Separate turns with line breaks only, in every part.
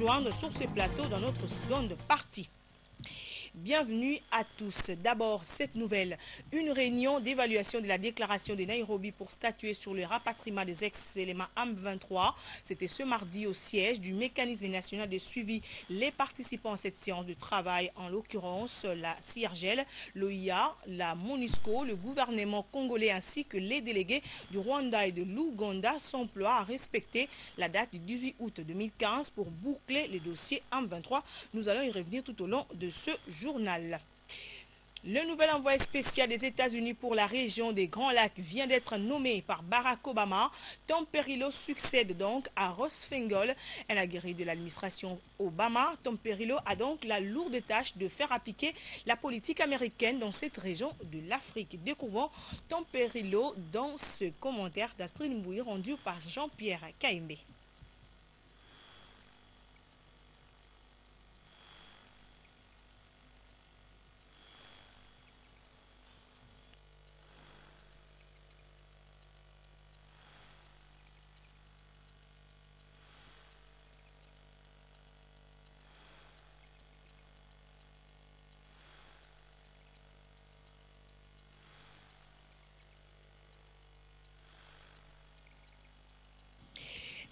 rejoindre sur ce plateau dans notre seconde partie. Bienvenue à tous. D'abord, cette nouvelle. Une réunion d'évaluation de la déclaration de Nairobi pour statuer sur le rapatriement des ex-éléments AM23. C'était ce mardi au siège du mécanisme national de suivi. Les participants à cette séance de travail, en l'occurrence la CIRGEL, l'OIA, la MONUSCO, le gouvernement congolais ainsi que les délégués du Rwanda et de l'Ouganda s'emploient à respecter la date du 18 août 2015 pour boucler les dossiers AM23. Nous allons y revenir tout au long de ce journal. Le nouvel envoyé spécial des États-Unis pour la région des Grands Lacs vient d'être nommé par Barack Obama. Tom Perriello succède donc à Ross Feingold, un aguerri de l'administration Obama. Tom Perriello a donc la lourde tâche de faire appliquer la politique américaine dans cette région de l'Afrique. Découvrons Tom Perriello dans ce commentaire d'Astrid Mbouy rendu par Jean-Pierre Kaimbe.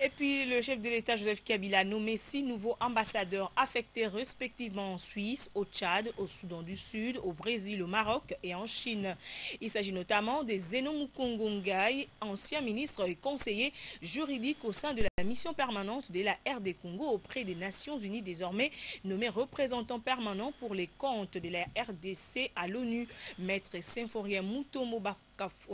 Et puis, le chef de l'État, Joseph Kabila, a nommé 6 nouveaux ambassadeurs affectés respectivement en Suisse, au Tchad, au Soudan du Sud, au Brésil, au Maroc et en Chine. Il s'agit notamment des Zeno Mukongo Ngai, ancien ministre et conseiller juridique au sein de la mission permanente de la RD Congo auprès des Nations Unies, désormais nommé représentant permanent pour les comptes de la RDC à l'ONU. Maître Symphorien Mutombo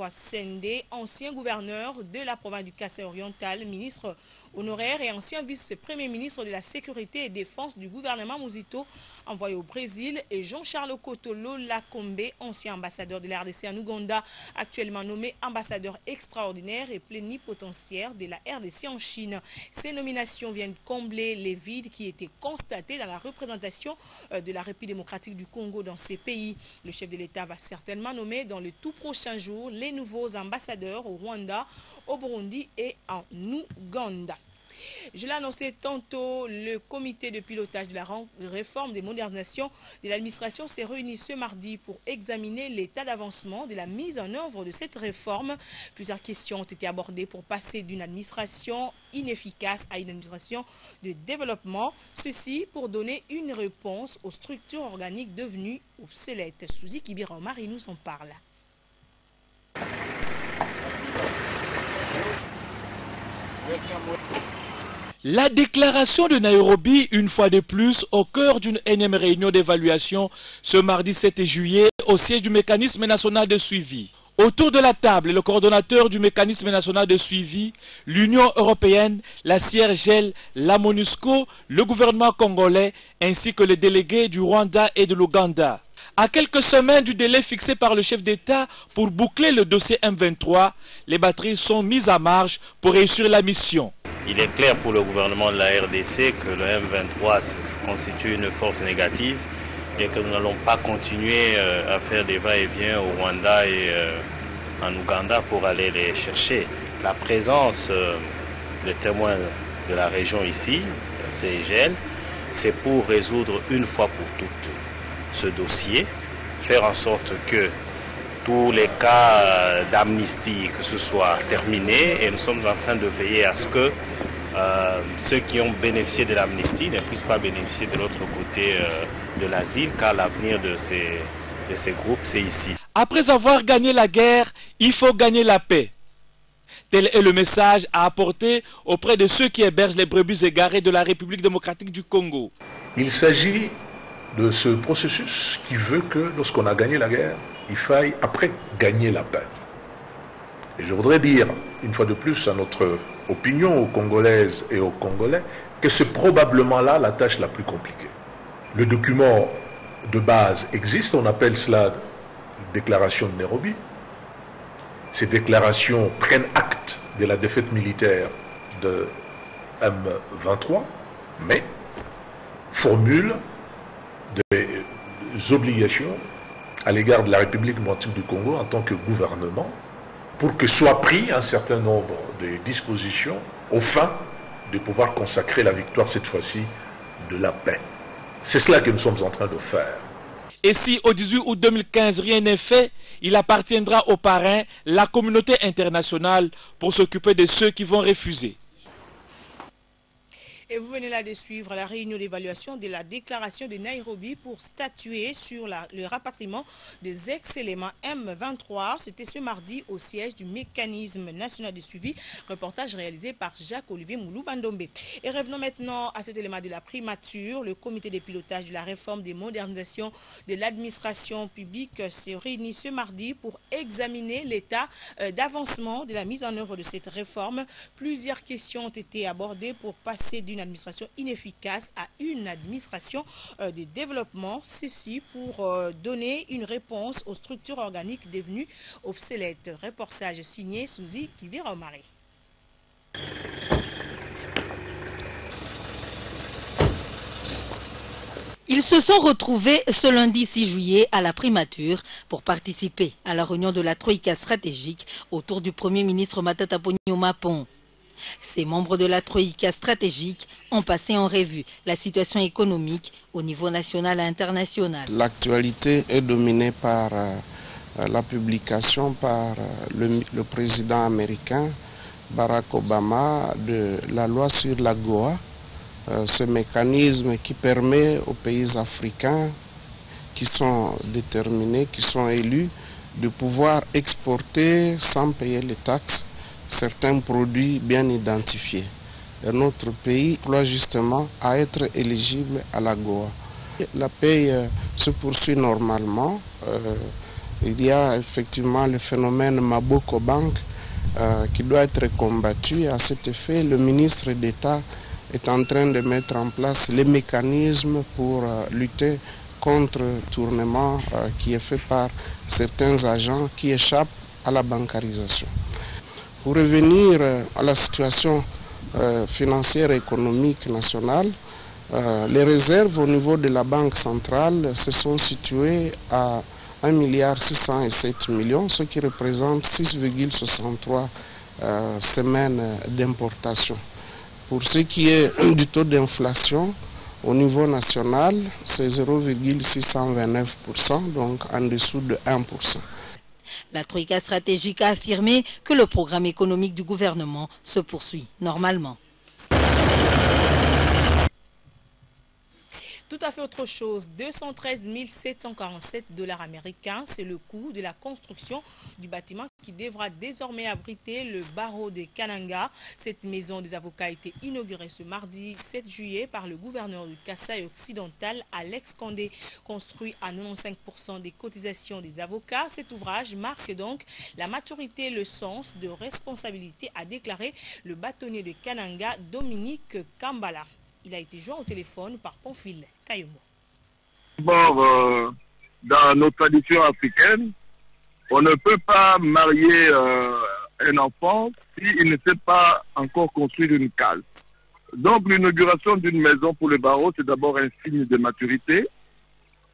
Sende, ancien gouverneur de la province du Kassai oriental, ministre honoraire et ancien vice-premier ministre de la sécurité et défense du gouvernement Mouzito, envoyé au Brésil, et Jean-Charles Kotolo Lakombe, ancien ambassadeur de la RDC en Ouganda, actuellement nommé ambassadeur extraordinaire et plénipotentiaire de la RDC en Chine. Ces nominations viennent combler les vides qui étaient constatés dans la représentation de la République démocratique du Congo dans ces pays. Le chef de l'État va certainement nommer dans les tout prochains jours les nouveaux ambassadeurs au Rwanda, au Burundi et en Ouganda. Je l'ai annoncé tantôt, le comité de pilotage de la réforme des modernisations de l'administration s'est réuni ce mardi pour examiner l'état d'avancement de la mise en œuvre de cette réforme. Plusieurs questions ont été abordées pour passer d'une administration inefficace à une administration de développement. Ceci pour donner une réponse aux structures organiques devenues obsolètes. Suzy Kibira-Omar, il nous en parle.
La déclaration de Nairobi, une fois de plus, au cœur d'une énième réunion d'évaluation ce mardi 7 juillet au siège du mécanisme national de suivi. Autour de la table, le coordonnateur du mécanisme national de suivi, l'Union européenne, la CIRGEL, la MONUSCO, le gouvernement congolais, ainsi que les délégués du Rwanda et de l'Ouganda. À quelques semaines du délai fixé par le chef d'État pour boucler le dossier M23, les batteries sont mises à marche pour réussir la mission.
Il est clair pour le gouvernement de la RDC que le M23 constitue une force négative et que nous n'allons pas continuer à faire des va-et-vient au Rwanda et en Ouganda pour aller les chercher. La présence de témoins de la région ici, CIRGEL, c'est pour résoudre une fois pour toutes ce dossier, faire en sorte que tous les cas d'amnistie que ce soit terminés, et nous sommes en train de veiller à ce que ceux qui ont bénéficié de l'amnistie ne puissent pas bénéficier de l'autre côté de l'asile, car l'avenir de ces groupes, c'est ici.
Après avoir gagné la guerre, il faut gagner la paix. Tel est le message à apporter auprès de ceux qui hébergent les brebis égarées de la République démocratique du Congo.
Il s'agit de ce processus qui veut que lorsqu'on a gagné la guerre, il faille après gagner la paix. Et je voudrais dire, une fois de plus, à notre opinion aux Congolaises et aux Congolais, que c'est probablement là la tâche la plus compliquée. Le document de base existe, on appelle cela déclaration de Nairobi. Ces déclarations prennent acte de la défaite militaire de M23, mais formulent des obligations à l'égard de la République démocratique du Congo en tant que gouvernement pour que soit pris un certain nombre de dispositions aux fins de pouvoir consacrer la victoire cette fois-ci de la paix. C'est cela que nous sommes en train de faire.
Et si au 18 août 2015 rien n'est fait, il appartiendra aux parrains, la communauté internationale, pour s'occuper de ceux qui vont refuser.
Et vous venez là de suivre la réunion d'évaluation de la déclaration de Nairobi pour statuer sur le rapatriement des ex-éléments M23. C'était ce mardi au siège du mécanisme national de suivi. Reportage réalisé par Jacques-Olivier Moulou-Bandombe. Et revenons maintenant à cet élément de la primature. Le comité de pilotage de la réforme des modernisations de l'administration publique s'est réuni ce mardi pour examiner l'état d'avancement de la mise en œuvre de cette réforme. Plusieurs questions ont été abordées pour passer d'une administration inefficace à une administration de développement, ceci pour donner une réponse aux structures organiques devenues obsolètes. Reportage signé Souzy Kibiromari.
Ils se sont retrouvés ce lundi 6 juillet à la primature pour participer à la réunion de la Troïka stratégique autour du Premier ministre Matata Ponyo Mapon. Ces membres de la Troïka stratégique ont passé en revue la situation économique au niveau national et international.
L'actualité est dominée par la publication par le président américain Barack Obama de la loi sur l'AGOA, ce mécanisme qui permet aux pays africains qui sont déterminés, qui sont élus, de pouvoir exporter sans payer les taxes certains produits bien identifiés. Et notre pays doit justement à être éligible à l'AGOA. La paye se poursuit normalement. Il y a effectivement le phénomène Maboko Bank qui doit être combattu. À cet effet, le ministre d'État est en train de mettre en place les mécanismes pour lutter contre le tournement qui est fait par certains agents qui échappent à la bancarisation. Pour revenir à la situation financière et économique nationale, les réserves au niveau de la Banque centrale se sont situées à 1,607 milliard, ce qui représente 6,63 semaines d'importation. Pour ce qui est du taux d'inflation, au niveau national, c'est 0,629%, donc en dessous de 1%.
La Troïka stratégique a affirmé que le programme économique du gouvernement se poursuit normalement.
Tout à fait autre chose, 213 747 $ américains, c'est le coût de la construction du bâtiment qui devra désormais abriter le barreau de Kananga. Cette maison des avocats a été inaugurée ce mardi 7 juillet par le gouverneur du Kasaï occidental, Alex Condé. Construit à 95% des cotisations des avocats, cet ouvrage marque donc la maturité et le sens de responsabilité, a déclaré le bâtonnier de Kananga, Dominique Kambala. Il a été joint au téléphone par Pamphile Kayomo.
D'abord, dans nos traditions africaines, on ne peut pas marier un enfant s'il ne sait pas encore construire une case. Donc l'inauguration d'une maison pour le barreau, c'est d'abord un signe de maturité.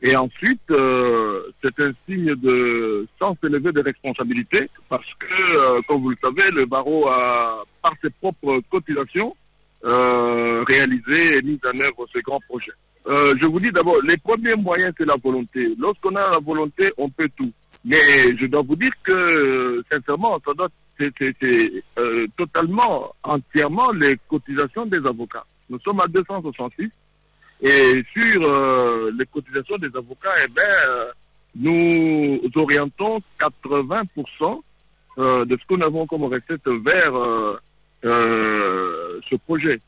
Et ensuite, c'est un signe de sens élevé de responsabilité. Parce que, comme vous le savez, le barreau a, par ses propres cotisations, réaliser et mise en œuvre ce grand projet. Je vous dis d'abord, les premiers moyens, c'est la volonté. Lorsqu'on a la volonté, on peut tout. Mais je dois vous dire que, sincèrement, ça doit c'est totalement, entièrement les cotisations des avocats. Nous sommes à 266 et sur les cotisations des avocats, nous orientons 80% de ce que nous avons comme recette vers ce projet.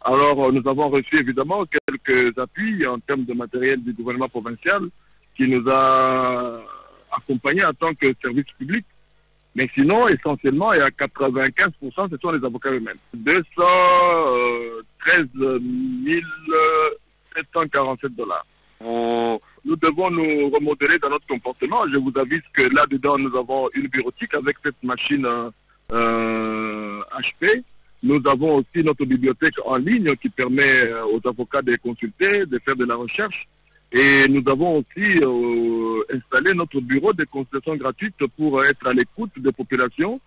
Alors, nous avons reçu évidemment quelques appuis en termes de matériel du gouvernement provincial qui nous a accompagnés en tant que service public. Mais sinon, essentiellement, et à 95%, ce sont les avocats eux-mêmes. 213 747 $. Nous devons nous remodeler dans notre comportement. Je vous avise que là-dedans, nous avons une bureautique avec cette machine HP. Nous avons aussi notre bibliothèque en ligne qui permet aux avocats de consulter, de faire de la recherche. Et nous avons aussi installé notre bureau de consultation gratuite pour être à l'écoute des populations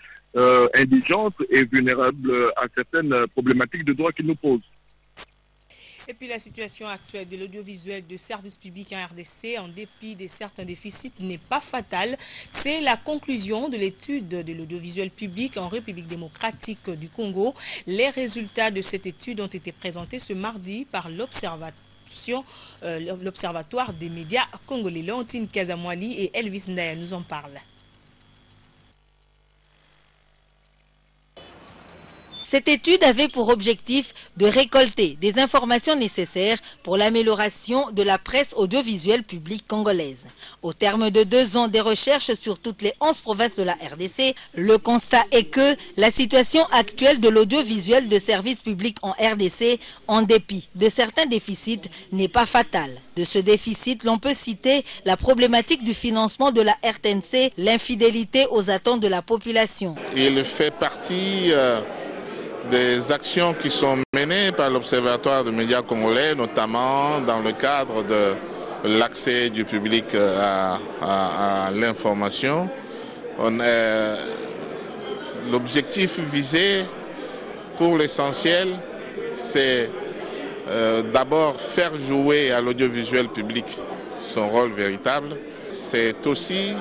indigentes et vulnérables à certaines problématiques de droit qu'ils nous posent.
Et puis la situation actuelle de l'audiovisuel de service public en RDC, en dépit de certains déficits, n'est pas fatale. C'est la conclusion de l'étude de l'audiovisuel public en République démocratique du Congo. Les résultats de cette étude ont été présentés ce mardi par l'Observatoire des médias congolais. Léontine Kazamwali et Elvis Ndaya nous en parlent.
Cette étude avait pour objectif de récolter des informations nécessaires pour l'amélioration de la presse audiovisuelle publique congolaise. Au terme de 2 ans de recherches sur toutes les 11 provinces de la RDC, le constat est que la situation actuelle de l'audiovisuel de service public en RDC, en dépit de certains déficits, n'est pas fatale. De ce déficit, l'on peut citer la problématique du financement de la RTNC, l'infidélité aux attentes de la population.
Il fait partie des actions qui sont menées par l'Observatoire des médias congolais, notamment dans le cadre de l'accès du public à l'information. L'objectif visé, pour l'essentiel, c'est d'abord faire jouer à l'audiovisuel public son rôle véritable. C'est aussi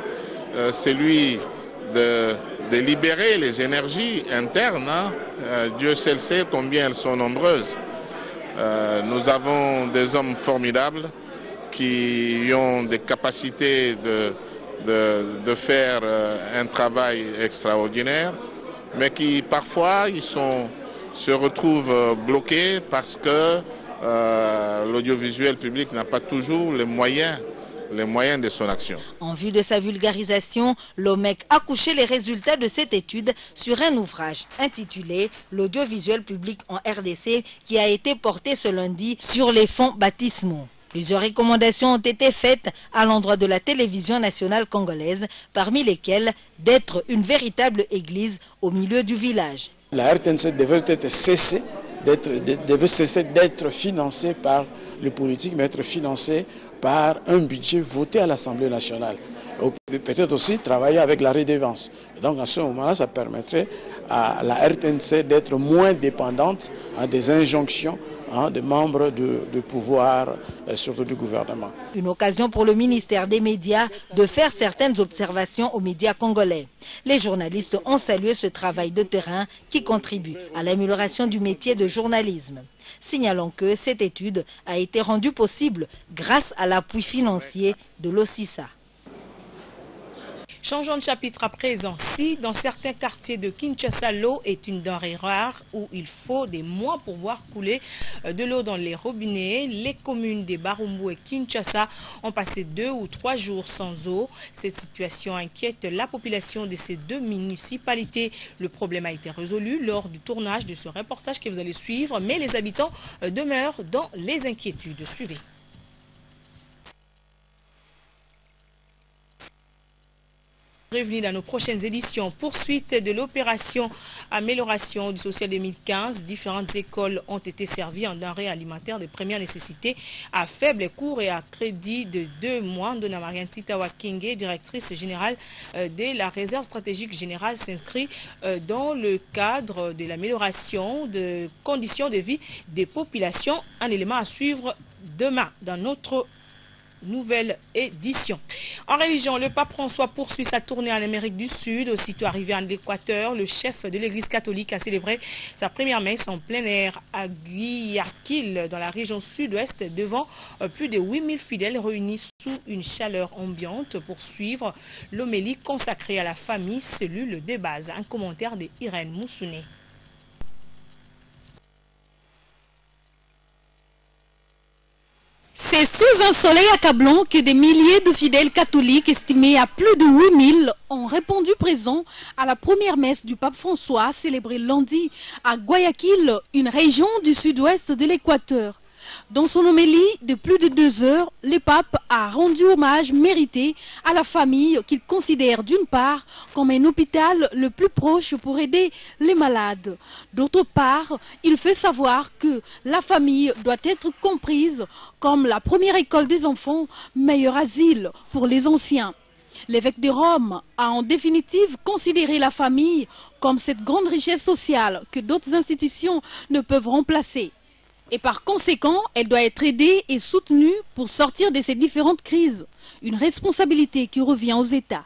celui de libérer les énergies internes. Dieu seul sait combien elles sont nombreuses. Nous avons des hommes formidables qui ont des capacités de faire un travail extraordinaire, mais qui parfois se retrouvent bloqués parce que l'audiovisuel public n'a pas toujours les moyens de son action.
En vue de sa vulgarisation, l'OMEC a couché les résultats de cette étude sur un ouvrage intitulé « L'audiovisuel public en RDC » qui a été porté ce lundi sur les fonds baptismaux. Plusieurs recommandations ont été faites à l'endroit de la télévision nationale congolaise, parmi lesquelles d'être une véritable église au milieu du village.
La RTNC devait cesser d'être financée par le politique, mais être financée par un budget voté à l'Assemblée nationale. Peut-être aussi travailler avec la redevance. Donc à ce moment-là, ça permettrait à la RTNC d'être moins dépendante des injonctions des membres de pouvoir, surtout du gouvernement.
Une occasion pour le ministère des médias de faire certaines observations aux médias congolais. Les journalistes ont salué ce travail de terrain qui contribue à l'amélioration du métier de journalisme. Signalons que cette étude a été rendue possible grâce à l'appui financier de l'OCISA.
Changeons de chapitre à présent. Si dans certains quartiers de Kinshasa, l'eau est une denrée rare où il faut des mois pour voir couler de l'eau dans les robinets, les communes de Barumbu et Kinshasa ont passé 2 ou 3 jours sans eau. Cette situation inquiète la population de ces 2 municipalités. Le problème a été résolu lors du tournage de ce reportage que vous allez suivre, mais les habitants demeurent dans les inquiétudes. Suivez. Bienvenue dans nos prochaines éditions. Poursuite de l'opération Amélioration du social 2015. Différentes écoles ont été servies en denrées alimentaires de première nécessité à faible coût et à crédit de 2 mois. Dona Marianne Titawa Kenge, directrice générale de la réserve stratégique générale, s'inscrit dans le cadre de l'amélioration de conditions de vie des populations. Un élément à suivre demain dans notre nouvelle édition. En religion, le pape François poursuit sa tournée en Amérique du Sud. Aussitôt arrivé en Équateur, le chef de l'église catholique a célébré sa première messe en plein air à Guayaquil, dans la région sud-ouest, devant plus de 8000 fidèles réunis sous une chaleur ambiante pour suivre l'homélie consacrée à la famille, cellule de base. Un commentaire de Irène Moussouné.
C'est sous un soleil accablant que des milliers de fidèles catholiques estimés à plus de 8000 ont répondu présents à la première messe du pape François célébrée lundi à Guayaquil, une région du sud-ouest de l'Équateur. Dans son homélie de plus de 2 heures, le pape a rendu hommage mérité à la famille qu'il considère d'une part comme un hôpital le plus proche pour aider les malades. D'autre part, il fait savoir que la famille doit être comprise comme la première école des enfants, meilleur asile pour les anciens. L'évêque de Rome a en définitive considéré la famille comme cette grande richesse sociale que d'autres institutions ne peuvent remplacer. Et par conséquent, elle doit être aidée et soutenue pour sortir de ces différentes crises. Une responsabilité qui revient aux États.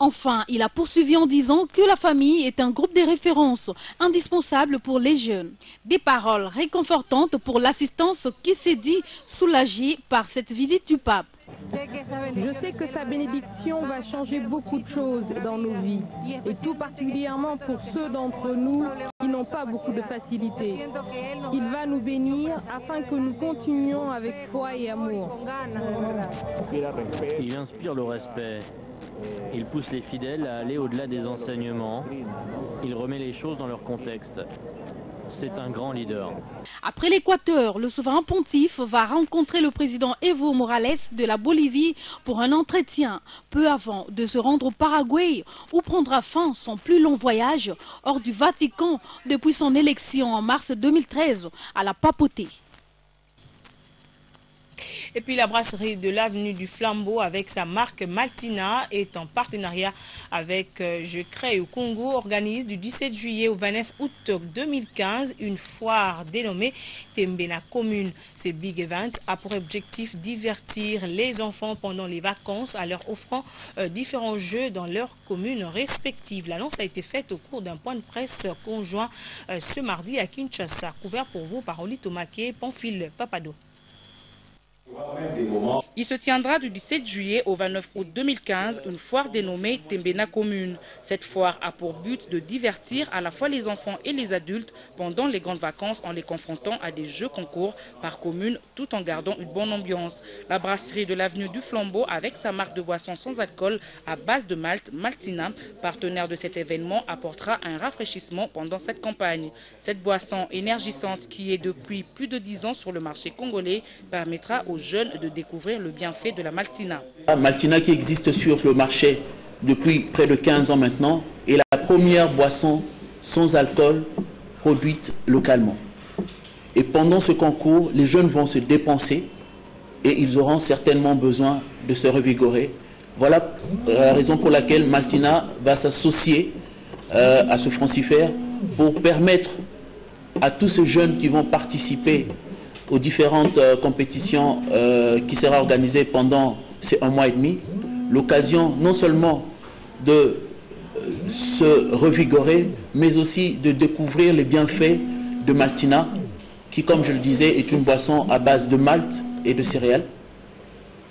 Enfin, il a poursuivi en disant que la famille est un groupe de référence indispensable pour les jeunes. Des paroles réconfortantes pour l'assistance qui s'est dit soulagée par cette visite du pape.
Je sais que sa bénédiction va changer beaucoup de choses dans nos vies, et tout particulièrement pour ceux d'entre nous qui n'ont pas beaucoup de facilité. Il va nous bénir afin que nous continuions avec foi et amour.
Il inspire le respect. Il pousse les fidèles à aller au-delà des enseignements. Il remet les choses dans leur contexte. C'est un grand leader.
Après l'Équateur, le souverain pontife va rencontrer le président Evo Morales de la Bolivie pour un entretien, peu avant de se rendre au Paraguay, où prendra fin son plus long voyage hors du Vatican depuis son élection en mars 2013 à la papauté.
Et puis la brasserie de l'avenue du Flambeau avec sa marque Maltina est en partenariat avec Je crée au Congo organise du 17 juillet au 29 août 2015 une foire dénommée Tembena Commune. Ce big event a pour objectif divertir les enfants pendant les vacances en leur offrant différents jeux dans leurs communes respectives. L'annonce a été faite au cours d'un point de presse conjoint ce mardi à Kinshasa. Couvert pour vous par Oli Tomake, Pamphile Papado.
Il se tiendra du 17 juillet au 29 août 2015 une foire dénommée Tembena Commune. Cette foire a pour but de divertir à la fois les enfants et les adultes pendant les grandes vacances en les confrontant à des jeux concours par commune tout en gardant une bonne ambiance. La brasserie de l'avenue du Flambeau avec sa marque de boisson sans alcool à base de malt, Maltina, partenaire de cet événement, apportera un rafraîchissement pendant cette campagne. Cette boisson énergisante qui est depuis plus de 10 ans sur le marché congolais permettra aux jeunes de découvrir le bienfait de la Maltina.
Maltina qui existe sur le marché depuis près de 15 ans maintenant est la première boisson sans alcool produite localement. Et pendant ce concours, les jeunes vont se dépenser et ils auront certainement besoin de se revigorer. Voilà la raison pour laquelle Maltina va s'associer à ce francifère pour permettre à tous ces jeunes qui vont participer aux différentes compétitions qui seront organisées pendant ces 1 mois et demi, l'occasion non seulement de se revigorer, mais aussi de découvrir les bienfaits de Maltina, qui, comme je le disais, est une boisson à base de malt et de céréales,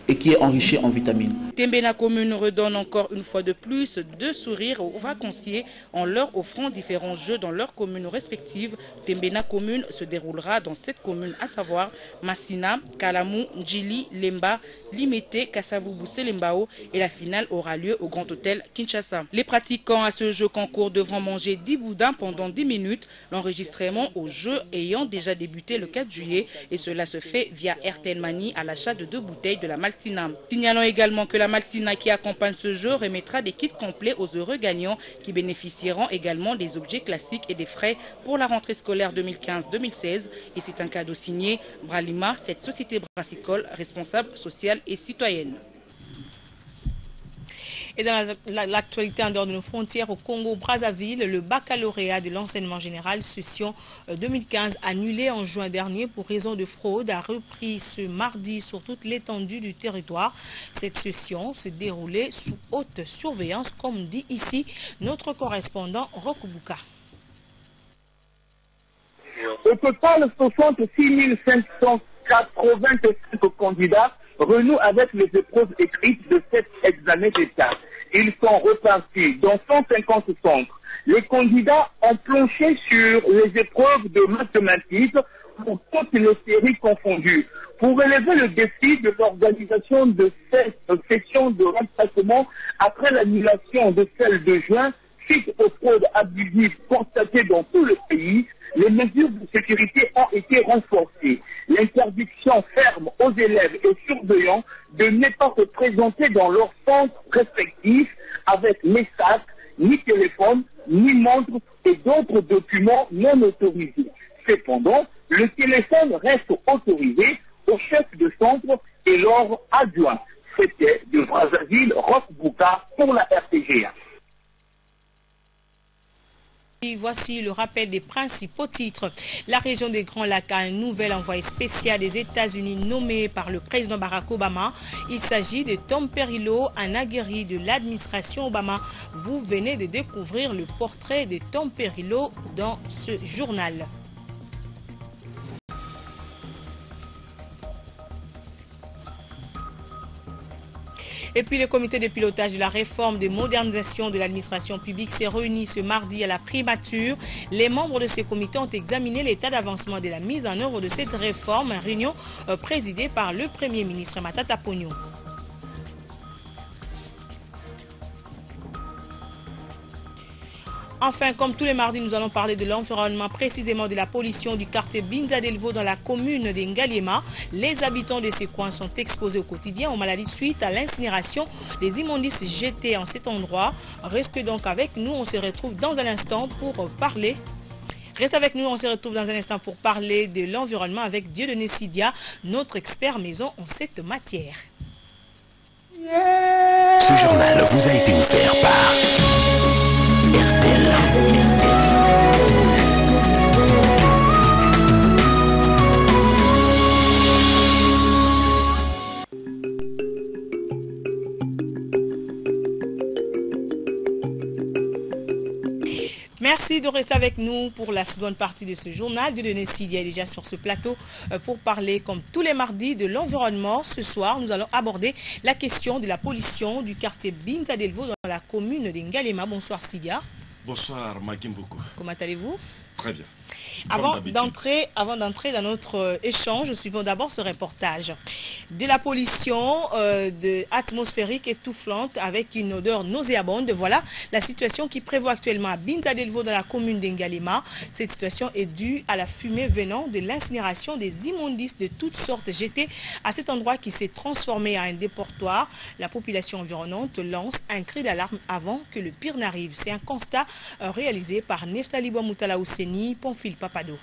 et qui est enrichie en vitamines.
Tembena Commune redonne encore une fois de plus de sourires aux vacanciers en leur offrant différents jeux dans leurs communes respectives. Tembena Commune se déroulera dans 7 communes, à savoir Massina, Kalamou, Ndjili, Lemba, Limete, Kassavubu, Selembao, et la finale aura lieu au Grand Hôtel Kinshasa. Les pratiquants à ce jeu concours devront manger 10 boudins pendant 10 minutes, l'enregistrement au jeu ayant déjà débuté le 4 juillet et cela se fait via RTN Mani à l'achat de 2 bouteilles de la Maltina. Signalons également que la Maltina qui accompagne ce jeu remettra des kits complets aux heureux gagnants qui bénéficieront également des objets classiques et des frais pour la rentrée scolaire 2015-2016. Et c'est un cadeau signé Bralima, cette société brassicole responsable, sociale et citoyenne.
Et dans l'actualité en dehors de nos frontières, au Congo-Brazzaville, le baccalauréat de l'enseignement général session 2015 annulé en juin dernier pour raison de fraude a repris ce mardi sur toute l'étendue du territoire. Cette session s'est déroulée sous haute surveillance, comme dit ici notre correspondant Rokubuka.
Au total, 66 585 candidats renouent avec les épreuves écrites de cet examen d'État. Ils sont repartis dans 150 centres. Les candidats ont planché sur les épreuves de mathématiques pour toutes les séries confondues. Pour relever le défi de l'organisation de cette session de remplacement après l'annulation de celle de juin, suite aux fraudes abusives constatées dans tout le pays, les mesures de sécurité ont été renforcées. L'interdiction ferme aux élèves et surveillants de ne pas se présenter dans leurs centres respectifs avec ni sac, ni téléphone, ni montre et d'autres documents non autorisés. Cependant, le téléphone reste autorisé au chef de centre et leurs adjoints. C'était de Brazzaville, Roch Bouka pour la RTGA.
voici le rappel des principaux titres. La région des Grands Lacs a un nouvel envoyé spécial des États-Unis nommé par le président Barack Obama. Il s'agit de Tom Perillo, un aguerri de l'administration Obama. Vous venez de découvrir le portrait de Tom Perillo dans ce journal. Et puis le comité de pilotage de la réforme de modernisation de l'administration publique s'est réuni ce mardi à la primature. Les membres de ce comité ont examiné l'état d'avancement de la mise en œuvre de cette réforme, une réunion présidée par le Premier ministre Matata Ponyo. Enfin, comme tous les mardis, nous allons parler de l'environnement, précisément de la pollution du quartier Binza Delvaux dans la commune de Ngaliema. Les habitants de ces coins sont exposés au quotidien aux maladies suite à l'incinération des immondices jetés en cet endroit. Restez donc avec nous, on se retrouve dans un instant pour parler. Reste avec nous, on se retrouve dans un instant pour parler de l'environnement avec Dieudonné Sidia, notre expert maison en cette matière.
Ce journal vous a été offert par RTL.
Merci de rester avec nous pour la seconde partie de ce journal. Dieudonné Sidia est déjà sur ce plateau pour parler, comme tous les mardis, de l'environnement. Ce soir, nous allons aborder la question de la pollution du quartier Binza Delvaux dans la commune de Ngaliema. Bonsoir Sidia.
Bonsoir Magimbuko.
Comment allez-vous?
Très bien.
Avant d'entrer dans notre échange, suivons d'abord ce reportage. De la pollution atmosphérique étouffante avec une odeur nauséabonde. Voilà la situation qui prévaut actuellement à Binza Delvaux dans la commune d'Ngalema. Cette situation est due à la fumée venant de l'incinération des immondices de toutes sortes jetés à cet endroit qui s'est transformé en un déportoir. La population environnante lance un cri d'alarme avant que le pire n'arrive. C'est un constat réalisé par Neftali Boamutala Ousseni, Pamphile Papado.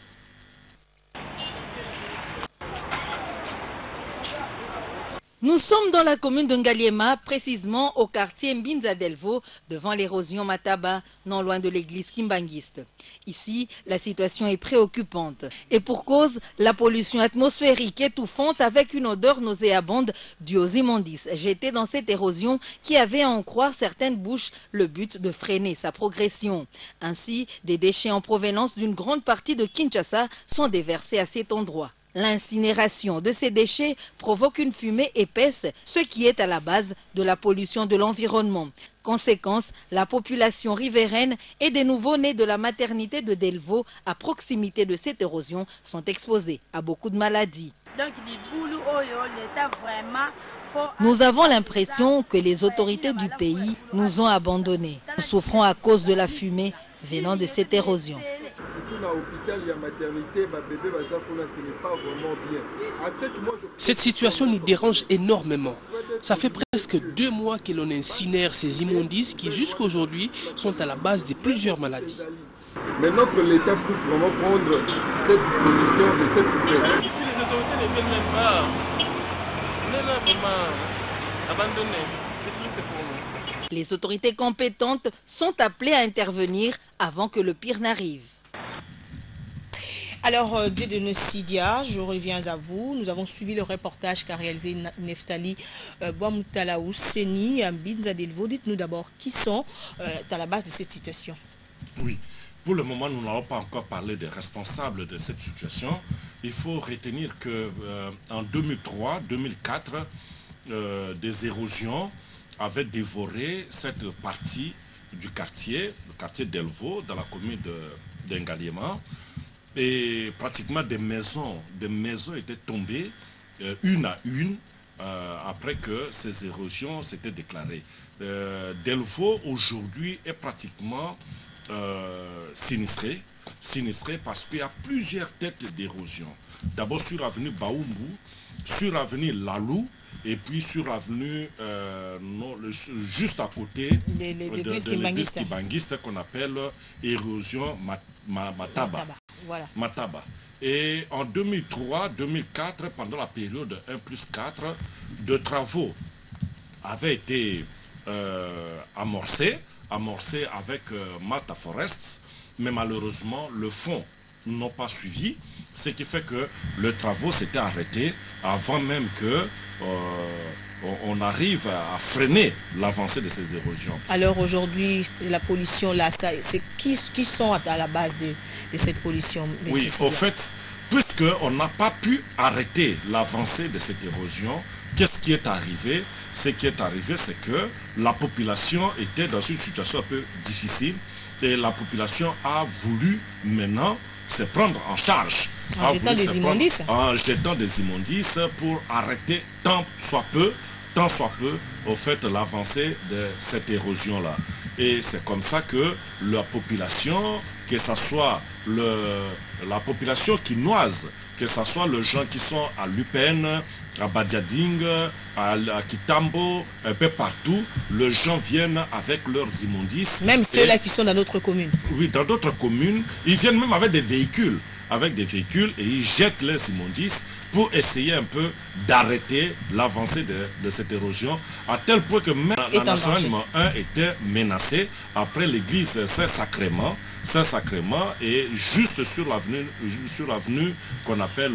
Nous sommes dans la commune de Ngaliema, précisément au quartier Mbinza Delvaux, devant l'érosion Mataba, non loin de l'église Kimbangiste. Ici, la situation est préoccupante. Et pour cause, la pollution atmosphérique étouffante avec une odeur nauséabonde due aux immondices jetés dans cette érosion qui avait à en croire certaines bouches le but de freiner sa progression. Ainsi, des déchets en provenance d'une grande partie de Kinshasa sont déversés à cet endroit. L'incinération de ces déchets provoque une fumée épaisse, ce qui est à la base de la pollution de l'environnement. Conséquence, la population riveraine et des nouveaux-nés de la maternité de Delvaux, à proximité de cette érosion, sont exposés à beaucoup de maladies. Nous avons l'impression que les autorités du pays nous ont abandonnés. Nous souffrons à cause de la fumée venant de cette érosion.
Cette situation nous dérange énormément. Ça fait presque 2 mois que l'on incinère ces immondices qui jusqu'à aujourd'hui sont à la base de plusieurs maladies.
Maintenant que l'État puisse vraiment prendre cette disposition de cette poubelle.
Les autorités ne viennent même pas. On est là vraiment abandonnés. C'est triste pour nous.
Les autorités compétentes sont appelées à intervenir avant que le pire n'arrive.
Alors, Dieudonné Sidia, je reviens à vous. Nous avons suivi le reportage qu'a réalisé Neftali Boamutala Ousseni à Binza Delvaux. Dites-nous d'abord qui sont à la base de cette situation.
Oui, pour le moment, nous n'allons pas encore parler des responsables de cette situation. Il faut retenir qu'en 2003-2004, des érosions avaient dévoré cette partie du quartier, le quartier Delvaux, dans la commune de Ngaliema. Et pratiquement des maisons étaient tombées une à une après que ces érosions s'étaient déclarées. Delvaux aujourd'hui est pratiquement sinistré parce qu'il y a plusieurs têtes d'érosion. D'abord sur l'avenue Baoumbu, sur l'avenue Lalou, et puis sur l'avenue juste à côté de l'église Kimbangiste qu'on appelle érosion Mataba.
Voilà.
Mataba. Et en 2003-2004, pendant la période 1+4, de travaux avaient été amorcés avec Malta Forest mais malheureusement, le fond n'ont pas suivi, ce qui fait que le travaux s'était arrêté avant même que on arrive à freiner l'avancée de ces érosions.
Alors aujourd'hui, la pollution, là, c'est qui sont à la base de cette pollution?
Oui, au fait, puisqu'on n'a pas pu arrêter l'avancée de cette érosion, qu'est-ce qui est arrivé? Ce qui est arrivé, c'est que la population était dans une situation un peu difficile et la population a voulu maintenant se prendre en charge.
En jetant des immondices.
En jetant des immondices pour arrêter tant soit peu, au fait, l'avancée de cette érosion-là. Et c'est comme ça que la population, que ce soit la population quinoise, que ce soit les gens qui sont à Lupen, à Badiading, à Kitambo, un peu partout, les gens viennent avec leurs immondices.
Même ceux-là qui sont dans d'autres communes.
Oui, dans d'autres communes, ils viennent même avec des véhicules. Et ils jettent les immondices pour essayer un peu d'arrêter l'avancée de cette érosion, à tel point que même la nationale numéro 1 était menacée après l'église Saint-Sacrement, et juste sur l'avenue qu'on appelle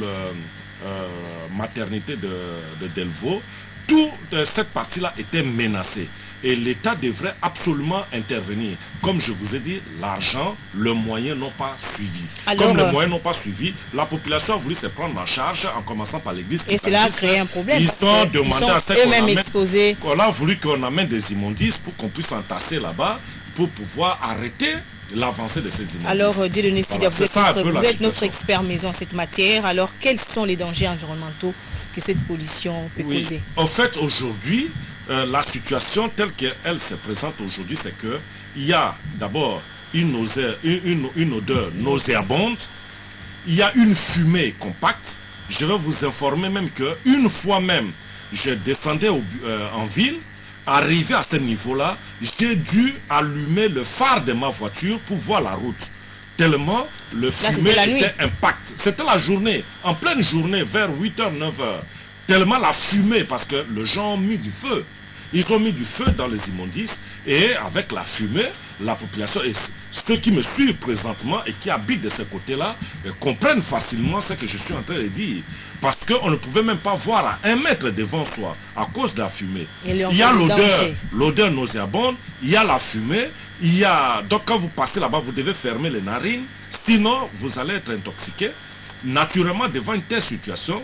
maternité de Delvaux, toute cette partie-là était menacée. Et l'État devrait absolument intervenir. Comme je vous ai dit, l'argent, le moyen n'ont pas suivi. Alors, comme les moyens n'ont pas suivi, la population a voulu se prendre en charge, en commençant par l'église.
Et cela a créé un problème.
Ils ont demandé à ce
eux-mêmes exposés.
On a voulu qu'on amène des immondices pour qu'on puisse entasser là-bas, pour pouvoir arrêter l'avancée de ces immondices.
Alors, Dieudonné Sidia, vous êtes notre expert maison en cette matière. Alors, quels sont les dangers environnementaux que cette pollution peut causer?
En fait, aujourd'hui, la situation telle qu'elle se présente aujourd'hui, c'est qu'il y a d'abord une odeur nauséabonde, il y a une fumée compacte. Je vais vous informer même qu'une fois même, je descendais en ville, arrivé à ce niveau-là, j'ai dû allumer le phare de ma voiture pour voir la route. Tellement le fumée était impact. C'était la journée, en pleine journée, vers 8h, 9h. Tellement la fumée, parce que les gens ont mis du feu. Ils ont mis du feu dans les immondices et avec la fumée, la population et ceux qui me suivent présentement et qui habitent de ce côté-là comprennent facilement ce que je suis en train de dire. Parce qu'on ne pouvait même pas voir à 1 mètre devant soi à cause de la fumée. Il y a l'odeur nauséabonde, il y a la fumée, donc quand vous passez là-bas, vous devez fermer les narines, sinon vous allez être intoxiqué. Naturellement, devant une telle situation,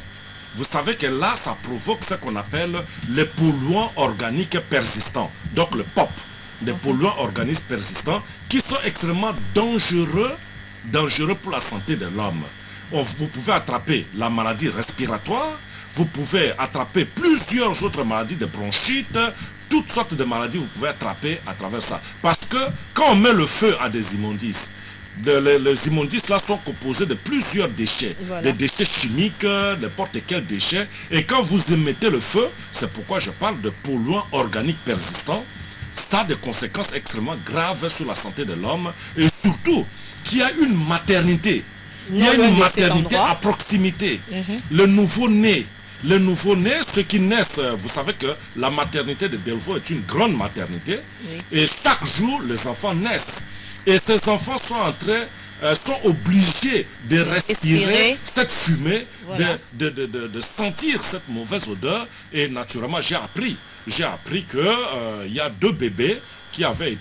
vous savez que là, ça provoque ce qu'on appelle les polluants organiques persistants. Donc le POP, des polluants organiques persistants qui sont extrêmement dangereux pour la santé de l'homme. Vous pouvez attraper la maladie respiratoire, vous pouvez attraper plusieurs autres maladies de bronchite, toutes sortes de maladies vous pouvez attraper à travers ça. Parce que quand on met le feu à des immondices, les immondices là sont composés de plusieurs déchets, des déchets chimiques, n'importe quels déchets. Et quand vous émettez le feu, c'est pourquoi je parle de polluants organiques persistants. Ça a des conséquences extrêmement graves sur la santé de l'homme et surtout qu'il y a une maternité. Il y a une maternité à proximité. Le nouveau-né, ceux qui naissent, vous savez que la maternité de Delvaux est une grande maternité et chaque jour les enfants naissent. Et ces enfants sont obligés de respirer cette fumée, de sentir cette mauvaise odeur. Et naturellement, j'ai appris qu'il y a 2 bébés qui avaient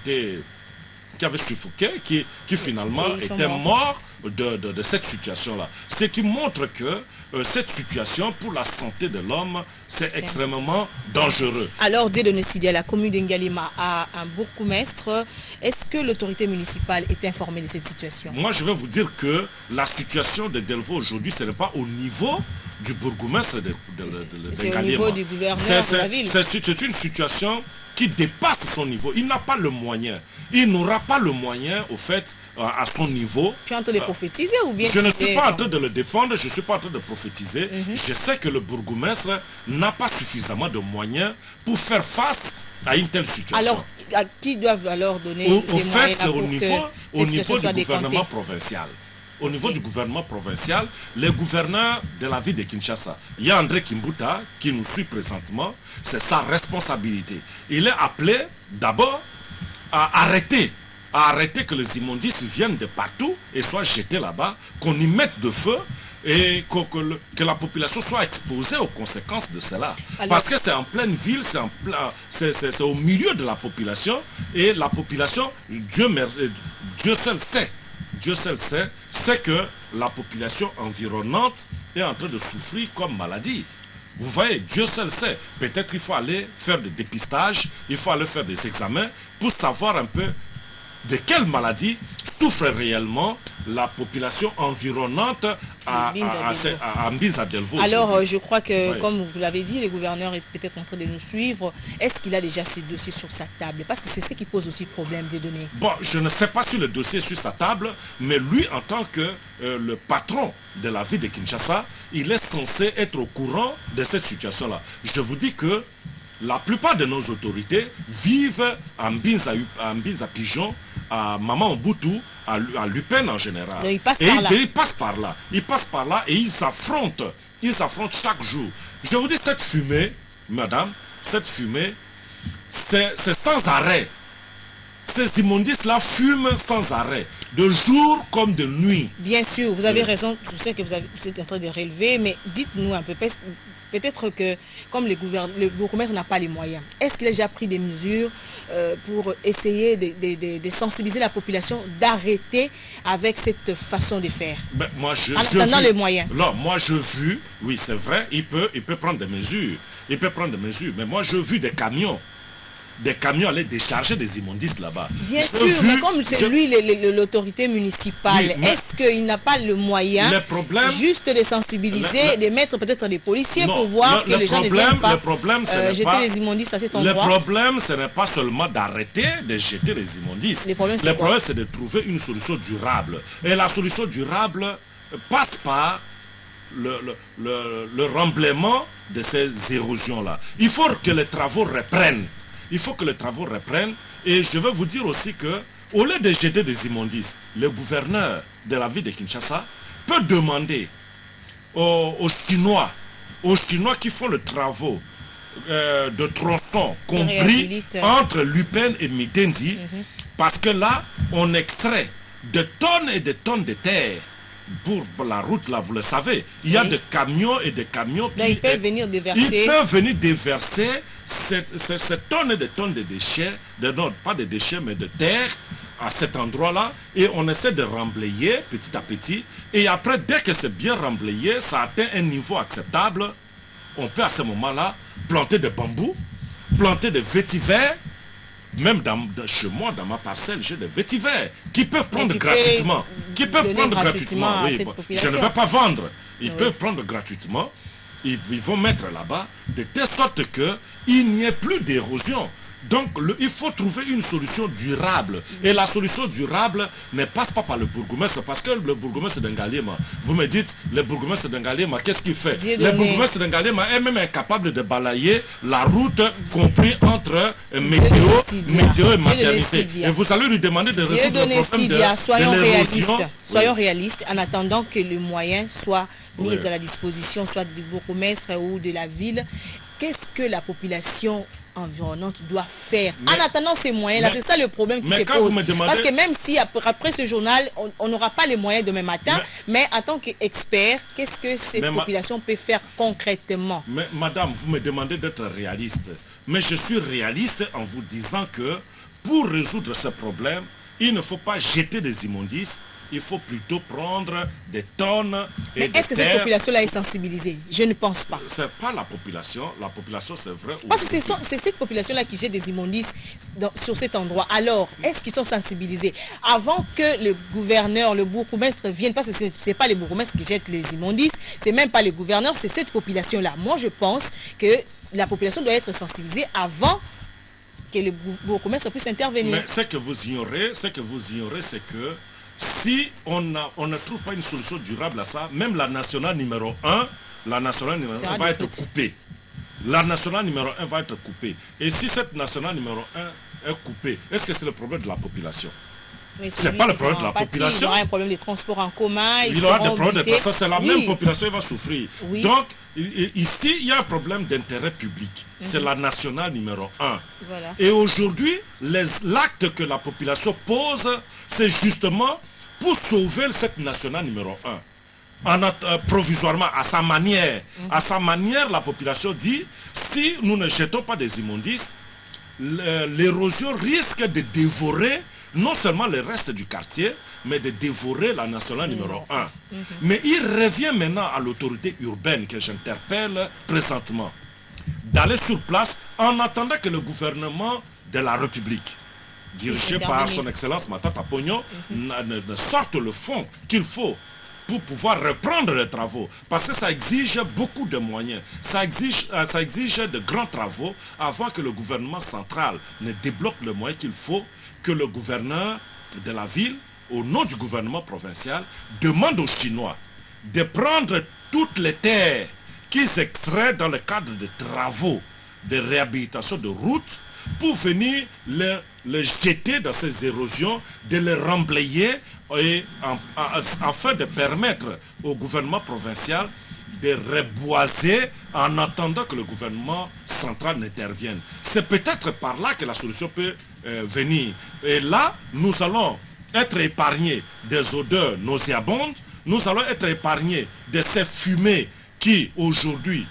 suffoqué, qui finalement étaient morts de cette situation-là. Ce qui montre que cette situation, pour la santé de l'homme, c'est extrêmement dangereux.
Alors, Dieudonné Sidia, la commune d'Ngalema a un bourgmestre. Est-ce que l'autorité municipale est informée de cette situation?
Moi, je vais vous dire que la situation de Delvaux aujourd'hui, ce n'est pas au niveau du bourgmestre d'Ngalema.
C'est au niveau du gouverneur de la ville.
C'est une situation qui dépasse son niveau. Il n'a pas le moyen. Il n'aura pas le moyen, au fait, à son niveau.
Tu es en train de prophétiser ou bien...
Je ne suis pas en train de le défendre, je ne suis pas en train de prophétiser. Je sais que le bourgmestre n'a pas suffisamment de moyens pour faire face à une telle situation.
Alors, à qui doivent alors donner
ces moyens c'est au niveau du gouvernement provincial. Au niveau du gouvernement provincial, les gouverneurs de la ville de Kinshasa, il y a André Kimbuta qui nous suit présentement, c'est sa responsabilité. Il est appelé d'abord à arrêter à arrêter que les immondices viennent de partout et soient jetés là-bas, qu'on y mette de feu et que la population soit exposée aux conséquences de cela. Alors, parce que c'est en pleine ville, c'est au milieu de la population, et la population, Dieu seul sait que la population environnante est en train de souffrir comme maladie. Vous voyez, Dieu seul sait. Peut-être qu'il faut aller faire des dépistages, il faut aller faire des examens pour savoir un peu de quelle maladie souffre réellement la population environnante à Mbinza Delvaux.
Alors, je crois que, comme vous l'avez dit, le gouverneur est peut-être en train de nous suivre. Est-ce qu'il a déjà ces dossiers sur sa table? Parce que c'est ce qui pose aussi problème des données.
Bon, je ne sais pas si le dossier est sur sa table, mais lui, en tant que le patron de la ville de Kinshasa, il est censé être au courant de cette situation-là. Je vous dis que la plupart de nos autorités vivent à Mbinza Pigeon, à Maman Mbutu, à Lupin en général.
Donc, ils passent par là.
Ils passent par là et ils s'affrontent. Ils s'affrontent chaque jour. Je vous dis, cette fumée, madame, cette fumée, c'est sans arrêt. Ces immondices-là fument sans arrêt, de jour comme de nuit.
Bien sûr, vous avez raison, je sais que vous êtes en train de relever, mais dites-nous un peu, peut-être que comme le bourgmestre n'a pas les moyens, est-ce qu'il a déjà pris des mesures pour essayer de sensibiliser la population, d'arrêter avec cette façon de faire?
Ben, moi,
en attendant les moyens.
Non, moi je vu, oui c'est vrai, il peut prendre des mesures. Il peut prendre des mesures, mais moi je vu des camions allaient décharger des immondices là-bas.
Bien sûr, mais comme c'est lui l'autorité municipale, oui, est-ce qu'il n'a pas le moyen juste de sensibiliser, de mettre peut-être des policiers pour voir que les gens ne viennent pas jeter les immondices à cet endroit?
Le problème, ce n'est pas seulement d'arrêter de jeter les immondices. Le problème, c'est de trouver une solution durable. Et la solution durable passe par le remblaiement de ces érosions-là. Il faut que les travaux reprennent. Et je veux vous dire aussi que, au lieu de jeter des immondices, le gouverneur de la ville de Kinshasa peut demander aux Chinois qui font le travaux de tronçons compris entre Lupin et Mitendi, parce que là, on extrait de tonnes et de tonnes de terre. Pour la route, là, vous le savez, il y a des camions et des camions qui...
Ils peuvent venir déverser.
Ils peuvent venir déverser ces tonnes et des tonnes de déchets, non, pas de déchets, mais de terre, à cet endroit-là, et on essaie de remblayer petit à petit, et après, dès que c'est bien remblayé, ça atteint un niveau acceptable, on peut à ce moment-là planter des bambous, planter des vétivers. Même chez moi, dans ma parcelle, j'ai des vétivers qui peuvent prendre gratuitement. Oui, je ne vais pas vendre. Ils peuvent prendre gratuitement. Ils vont mettre là-bas de telle sorte qu'il n'y ait plus d'érosion. Donc, il faut trouver une solution durable. Et la solution durable ne passe pas par le bourgmestre, parce que le bourgmestre d'Ngalema, vous me dites, le bourgmestre d'Ngalema, qu'est-ce qu'il fait? Le bourgmestre d'Ngalema est même incapable de balayer la route compris entre météo et maternité. Et vous allez lui demander de résoudre le problème de l'érosion.
Soyons réalistes, en attendant que les moyens soient mis à la disposition, soit du bourgmestre ou de la ville. Qu'est-ce que la population environnante doit faire en attendant ces moyens-là? C'est ça le problème qui se pose. Parce que même si après ce journal, on n'aura pas les moyens demain matin, mais en tant qu'expert, qu'est-ce que cette population peut faire concrètement?
Mais madame, vous me demandez d'être réaliste. Mais je suis réaliste en vous disant que pour résoudre ce problème, il ne faut pas jeter des immondices. Il faut plutôt prendre des tonnes et
mais est-ce que cette population-là est sensibilisée? Je ne pense pas.
Ce n'est pas la population. La population, c'est vrai.
Parce que c'est cette population-là qui jette des immondices sur cet endroit. Alors, est-ce qu'ils sont sensibilisés? Avant que le gouverneur, le bourgmestre vienne, parce que ce n'est pas les bourgmestres qui jettent les immondices, c'est même pas les gouverneurs, c'est cette population-là. Moi, je pense que la population doit être sensibilisée avant que le bourgmestre puisse intervenir.
Mais ce que vous ignorez, c'est que si on ne trouve pas une solution durable à ça, même la nationale numéro 1, va être coupée. La nationale numéro 1 va être coupée. Et si cette nationale numéro 1 est coupée, est-ce que c'est le problème de la population? C'est pas le problème de la population.
Il y aura un problème des transports en commun.
Il aura des problèmes de transports. C'est la même population qui va souffrir.
Oui.
Donc, ici, il y a un problème d'intérêt public. C'est la nationale numéro 1.
Voilà.
Et aujourd'hui, l'acte que la population pose, c'est justement pour sauver cette nationale numéro 1. Provisoirement, à sa manière. À sa manière, la population dit, si nous ne jetons pas des immondices, l'érosion risque de dévorer non seulement le reste du quartier, mais de dévorer la nationale numéro 1. Mais il revient maintenant à l'autorité urbaine que j'interpelle présentement, d'aller sur place en attendant que le gouvernement de la République, dirigé par son Excellence Matata Ponyo, ne sorte le fonds qu'il faut pour pouvoir reprendre les travaux. Parce que ça exige beaucoup de moyens. Ça exige de grands travaux avant que le gouvernement central ne débloque le moyen qu'il faut, que le gouverneur de la ville, au nom du gouvernement provincial, demande aux Chinois de prendre toutes les terres qu'ils extraient dans le cadre de travaux de réhabilitation de routes pour venir les jeter dans ces érosions, de les remblayer et afin de permettre au gouvernement provincial de reboiser en attendant que le gouvernement central n'intervienne. C'est peut-être par là que la solution peut venir. Et là, nous allons être épargnés des odeurs nauséabondes, nous allons être épargnés de ces fumées qui aujourd'hui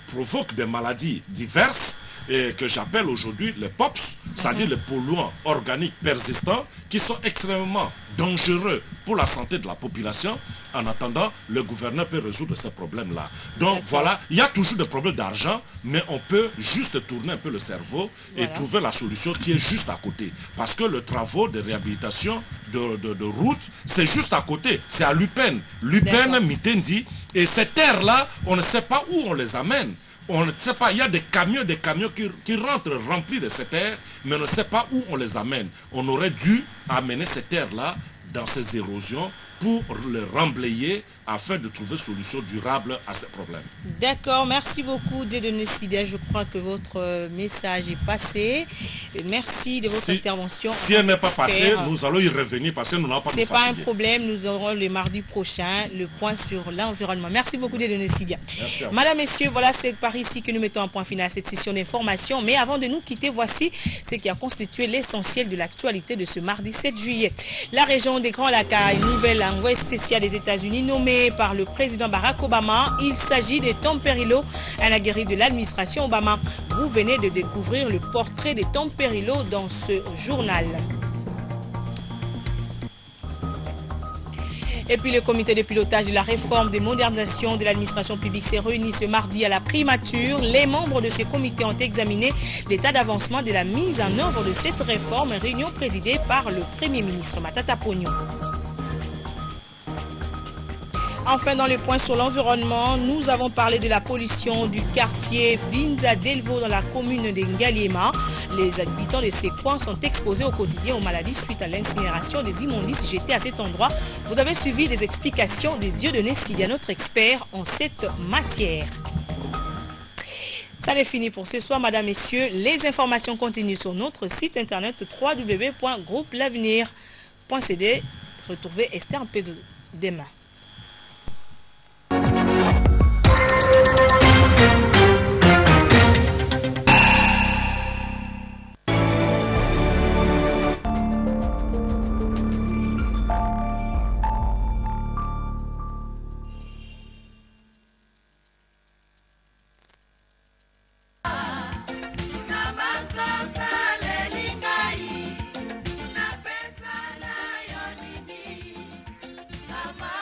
provoquent des maladies diverses, et que j'appelle aujourd'hui les POPs, c'est-à-dire les polluants organiques persistants qui sont extrêmement dangereux pour la santé de la population. En attendant, le gouverneur peut résoudre ces problèmes-là. Donc voilà, il y a toujours des problèmes d'argent, mais on peut juste tourner un peu le cerveau et trouver la solution qui est juste à côté. Parce que le travaux de réhabilitation de route, c'est juste à côté. C'est à Lupin, Mitendi. Et ces terres-là, on ne sait pas où on les amène. On ne sait pas, il y a des camions qui rentrent remplis de ces terres, mais on ne sait pas où on les amène. On aurait dû amener ces terres-là dans ces érosions pour les remblayer afin de trouver solution durable à ces problèmes.
D'accord, merci beaucoup Dieudonné Sidya. Je crois que votre message est passé. Merci de votre intervention.
Si elle n'est pas passée, nous allons y revenir parce que nous n'avons pas de
C'est pas un problème, nous aurons le mardi prochain le point sur l'environnement. Merci beaucoup Dieudonné Sidya. Madame, messieurs, voilà, c'est par ici que nous mettons un point final à cette session d'information. Mais avant de nous quitter, voici ce qui a constitué l'essentiel de l'actualité de ce mardi 7 juillet. La région des Grands Lacs a une nouvelle envoyé spécial des États-Unis nommé par le président Barack Obama. Il s'agit de Tom Perrillo, un aguerri de l'administration Obama. Vous venez de découvrir le portrait de Tom Perrillo dans ce journal. Et puis le comité de pilotage de la réforme de modernisation de l'administration publique s'est réuni ce mardi à la primature. Les membres de ce comité ont examiné l'état d'avancement de la mise en œuvre de cette réforme, réunion présidée par le Premier ministre Matata Ponyo. Enfin, dans le point sur l'environnement, nous avons parlé de la pollution du quartier Binza Delvaux dans la commune de Ngaliema. Les habitants de ces coins sont exposés au quotidien aux maladies suite à l'incinération des immondices jetés à cet endroit. Vous avez suivi des explications de Dieudonné Sidya, notre expert en cette matière. Ça n'est fini pour ce soir, madame, messieurs. Les informations continuent sur notre site internet www.groupelavenir.cd. Retrouvez Esther Mpezo demain.
Mama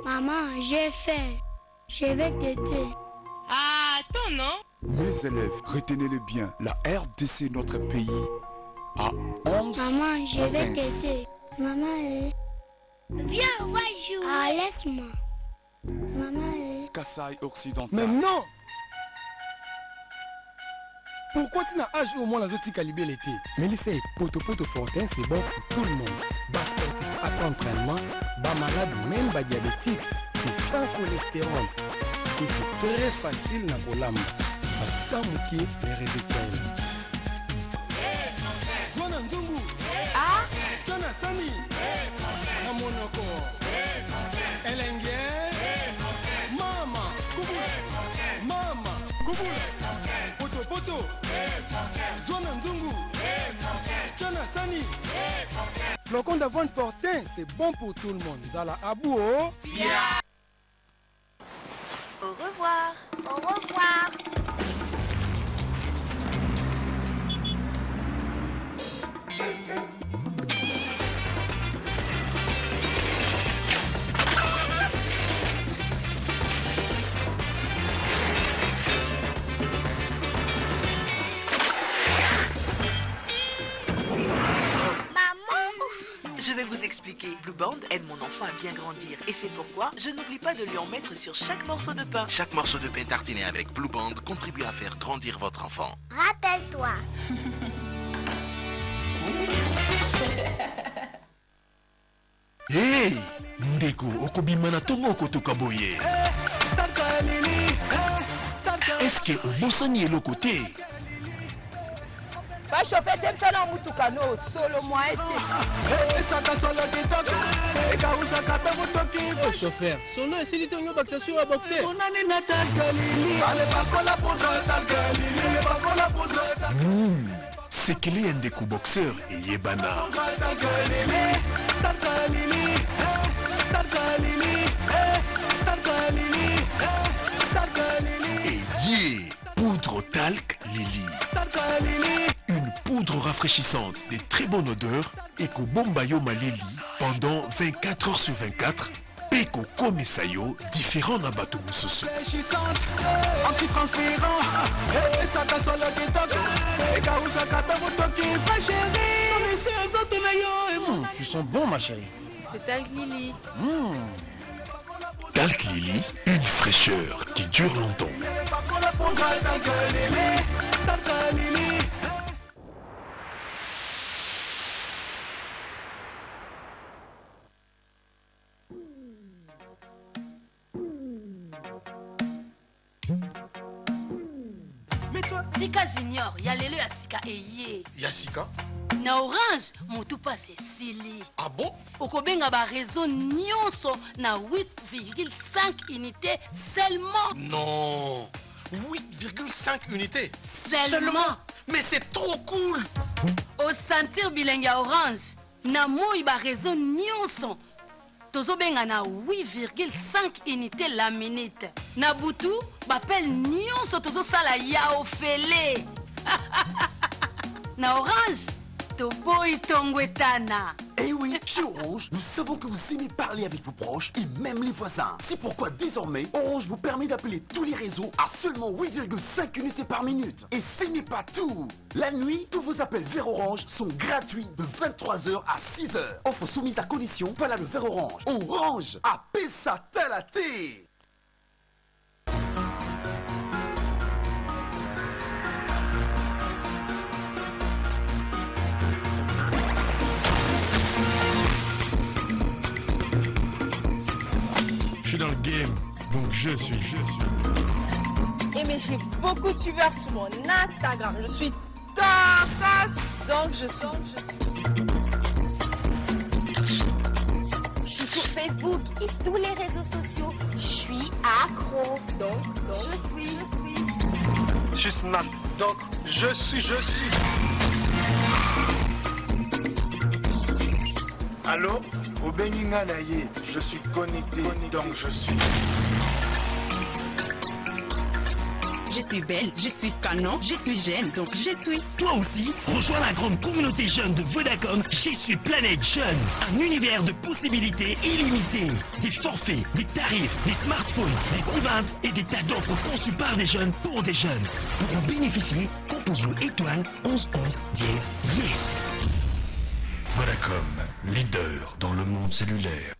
Maman, j'ai faim. Je vais t'aider.
Ah, attends, non?
Mes élèves, retenez-le bien, la RDC, notre pays, a 11
Maman, je vais
provinces.
t'aider. Maman, viens, on va jouer. Ah, laisse-moi. Maman,
Kasaï occidental.
Mais non! Pourquoi tu n'as âge au moins la zoti calibré l'été? Mais lycée Poto Fortin, c'est bon pour tout le monde. Bas sportif après entraînement, bas malade, même bas diabétique, c'est sans cholestérol. Et c'est très facile dans le lame. Attends, les résultats. Zwana Nzungu. Ah? Chana Sani. Namonoko. Elenge. Mama. Kubula. Mama. Kubula. Poto. Zwana Nzungu. Chana Sani. Flocon d'avoine Fortin, c'est bon pour tout le monde. Zala Abou.
Yeah.
Au revoir.
Au revoir.
Je vais vous expliquer. Blue Band aide mon enfant à bien grandir et c'est pourquoi je n'oublie pas de lui en mettre sur chaque morceau de pain.
Chaque morceau de pain tartiné avec Blue Band contribue à faire grandir votre enfant.
Rappelle-toi.
Hey, Ndeko, okobimana tongo kotoka boye. Est-ce que au bosani est le côté?
Pas chauffer dem ça dans mutuka no solo moi
Chauffeur, son nom est Silito Nyo Baxation à boxer.
C'est qu'il est un Ndeko boxeur et Yebana. Et Yé, poudre talc Lily. Une poudre rafraîchissante de très bonne odeur et qu'au bombayo malili pendant 24 heures sur 24 et qu'au komisayo différents nabato mususu.
Tu sens bon, ma chérie.
C'est Talc Lily.
Talc Lily, une fraîcheur qui dure longtemps.
Tika Junior, Yalele Asika Eye.
Yasika?
Na Orange, motu passe Sili.
Ah bon?
Okobenga ba réseau nyonso na 8,5 unités seulement.
Non, 8,5 unités
Seulement.
Mais c'est trop cool.
Au sentir bilinga Orange, na moi ba réseau nyonso. Tozobenga na 8,5 unités la minute. Na butu, bapel nyonso tozo sala ya ofele. Na Orange, toboy tongwetana.
Eh oui, chez Orange, nous savons que vous aimez parler avec vos proches et même les voisins. C'est pourquoi désormais, Orange vous permet d'appeler tous les réseaux à seulement 8,5 unités par minute. Et ce n'est pas tout. La nuit, tous vos appels vers Orange sont gratuits de 23h à 6h. Offre soumise à condition, valable vers Orange. Orange, à Pessa Talaté.
Je suis dans le game, donc je suis.
Et mais j'ai beaucoup de suiveurs sur mon Instagram. Je suis tasse, donc je suis.
Je suis sur Facebook et tous les réseaux sociaux. Je suis accro. Donc, je suis.
Je suis smart, donc je suis.
Allô? Au Beninga Naye, je suis connecté, donc je suis.
je suis belle, je suis canon, je suis jeune, donc je suis.
Toi aussi, rejoins la grande communauté jeune de Vodacom, Je suis Planète Jeune. Un univers de possibilités illimitées. Des forfaits, des tarifs, des smartphones, des events et des tas d'offres conçues par des jeunes pour des jeunes. Pour en bénéficier, compose le étoile 11 11 dièse yes.
Vodacom, leader dans le monde cellulaire.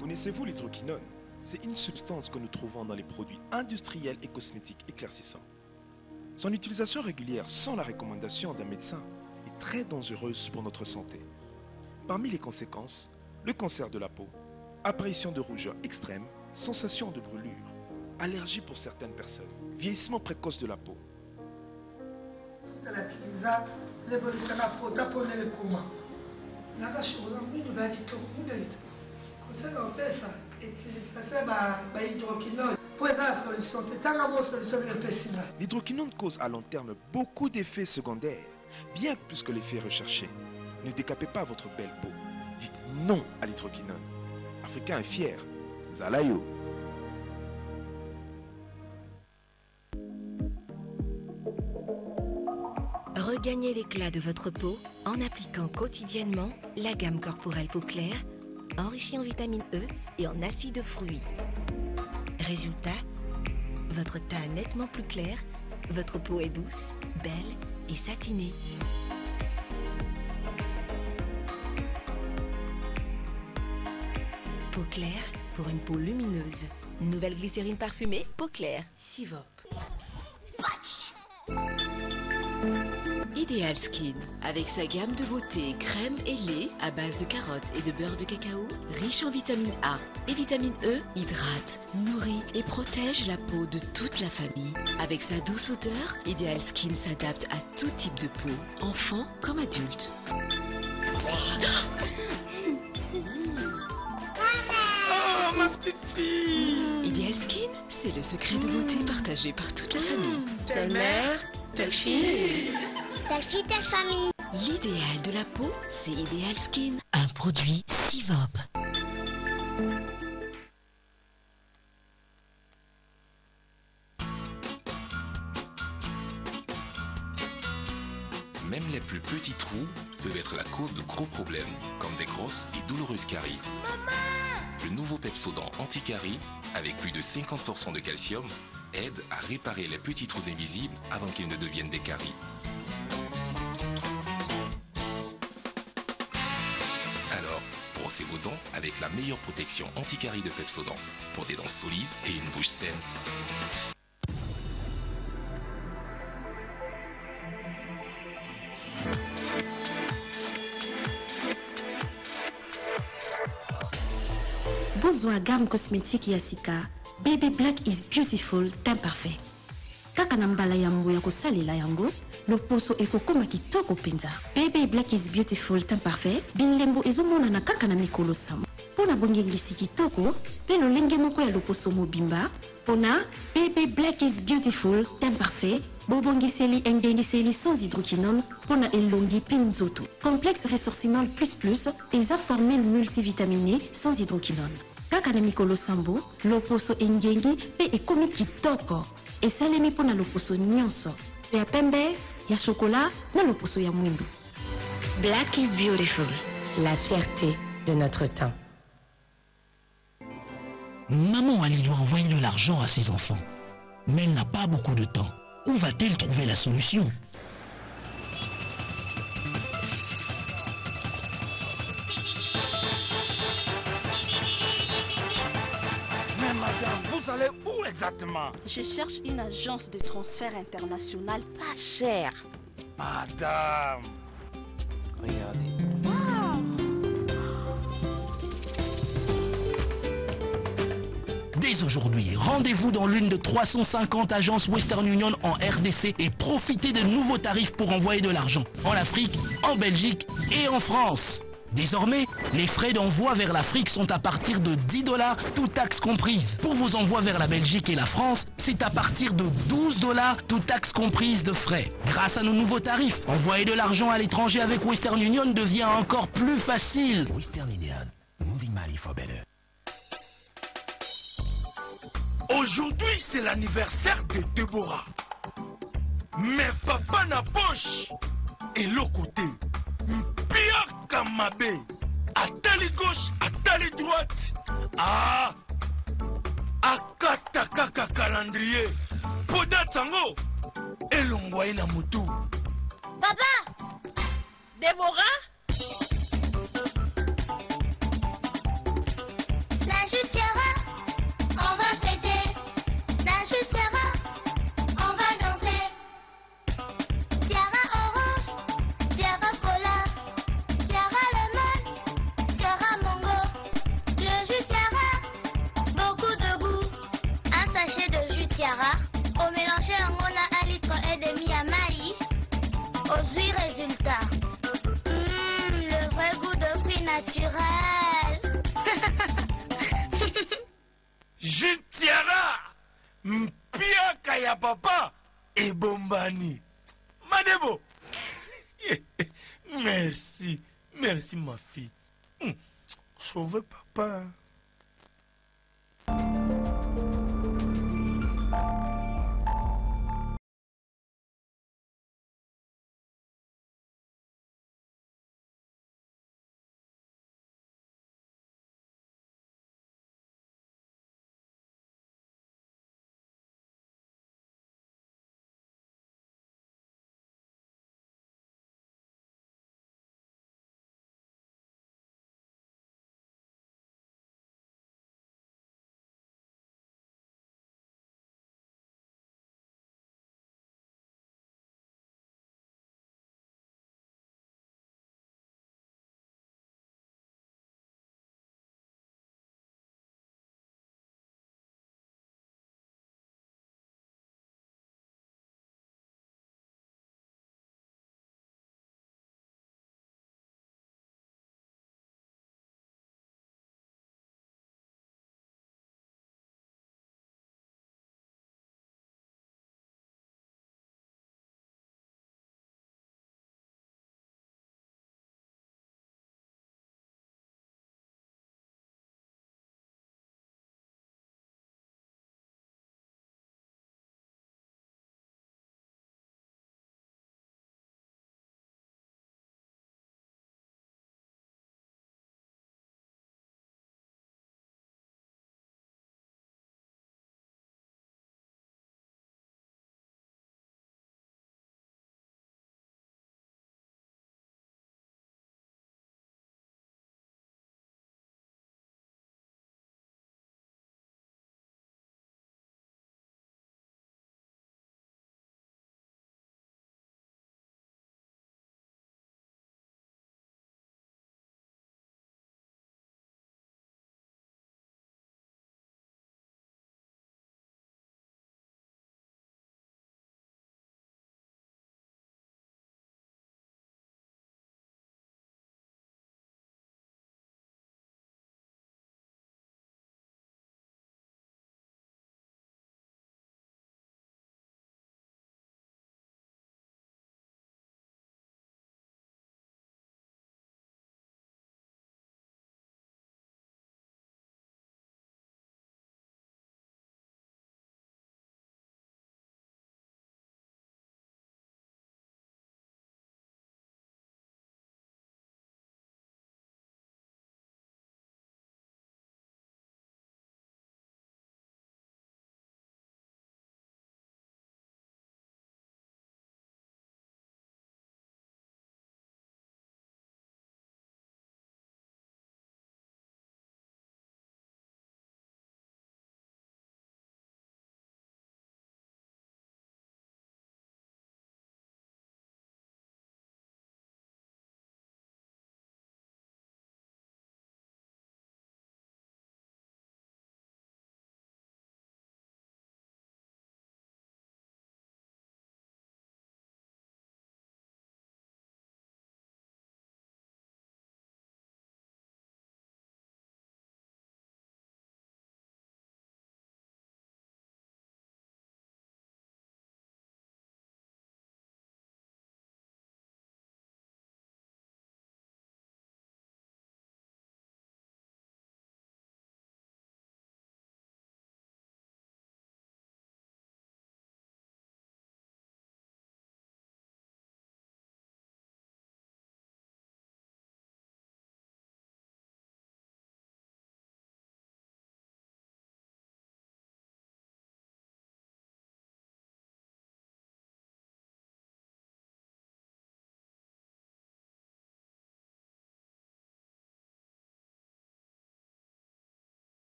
Connaissez-vous l'hydroquinone? C'est une substance que nous trouvons dans les produits industriels et cosmétiques éclaircissants. Son utilisation régulière sans la recommandation d'un médecin est très dangereuse pour notre santé. Parmi les conséquences, le cancer de la peau, apparition de rougeur extrême, sensation de brûlure, allergie pour certaines personnes, vieillissement précoce de la peau. L'hydroquinone cause à long terme beaucoup d'effets secondaires, bien plus que l'effet recherché. Ne décapez pas votre belle peau. Dites non à l'hydroquinone. Africain est fier. Zalayo.
Regagnez l'éclat de votre peau en appliquant quotidiennement la gamme corporelle peau claire, enrichie en vitamine E et en acide de fruits. Résultat, votre teint est nettement plus clair, votre peau est douce, belle et satinée. Peau claire pour une peau lumineuse. Nouvelle glycérine parfumée, peau claire. Sivop.
Ideal Skin, avec sa gamme de beauté, crème et lait à base de carottes et de beurre de cacao, riche en vitamine A et vitamine E, hydrate, nourrit et protège la peau de toute la famille. Avec sa douce odeur, Ideal Skin s'adapte à tout type de peau, enfant comme adulte.
Oh, ma petite fille!
Ideal Skin, c'est le secret de beauté partagé par toute la famille.
Telle mère, telle fille.
Telle fille, telle famille. L'idéal de la peau, c'est Ideal Skin. Un produit Sivop.
Même les plus petits trous peuvent être la cause de gros problèmes, comme des grosses et douloureuses caries. Le nouveau Pepsodent anti-caries, avec plus de 50% de calcium, aide à réparer les petits trous invisibles avant qu'ils ne deviennent des caries. Alors, brossez vos dents avec la meilleure protection anti-caries de Pepsodent pour des dents solides et une bouche saine.
Bozwa gamme cosmétique Yasika, Baby Black is beautiful, teint parfait. Kaka na mbala ya mbu ya kosalela yango, loposo ekokoma kitoko penza. Baby Black is beautiful, teint parfait, bilembo ezomona na kaka na mikolo samo. Pona bongengisi kitoko, pe lolenge moko ya loposo mobimba, pona Baby Black is beautiful, teint parfait, bobongiseli engengiseli sans hydroquinone, pona elongi penzoto. Complexe ressourcinol plus, eza formule multivitaminé sans hydroquinone. Kaka na mikolo sambo, loposo engengi pe ekomi kitoko. Esalemi pona loposo nyonso. Pe ya pembe, ya chocolat, na loposo ya mwindu.
Black is beautiful, la fierté de notre teint.
Maman Ali doit envoyer de l'argent à ses enfants. Mais elle n'a pas beaucoup de temps. Où va-t-elle trouver la solution?
Mais madame, vous allez où exactement?
Je cherche une agence de transfert international pas chère.
Madame, regardez.
Dès aujourd'hui, rendez-vous dans l'une de 350 agences Western Union en RDC et profitez de nouveaux tarifs pour envoyer de l'argent en Afrique, en Belgique et en France. Désormais, les frais d'envoi vers l'Afrique sont à partir de 10 $, toutes taxes comprises. Pour vos envois vers la Belgique et la France, c'est à partir de 12 $, toutes taxes comprises de frais. Grâce à nos nouveaux tarifs, envoyer de l'argent à l'étranger avec Western Union devient encore plus facile. Western Union, moving money for better.
Aujourd'hui, c'est l'anniversaire de Déborah. Mais papa n'a poche. Et l'autre côté, Pia Kamabe. Atali gauche, atali droite. Ah, Akata kaka calendrier. Poda tango. Et l'ongwaye na mutu.
Papa, Déborah.
La Jutiara, on va fêter. La Jutiara, on va danser. Tiara orange, tiara cola, tiara lemon, tiara mango. Le jus tiara, beaucoup de goût. Un sachet de jus tiara, au mélanger on a 1,5 litre à Marie. Aux 8 résultats. Le vrai goût de fruits naturels.
Jus tiara, Mpia kaya papa et Bombani. Madebo. Merci, merci ma fille. Sauvez papa.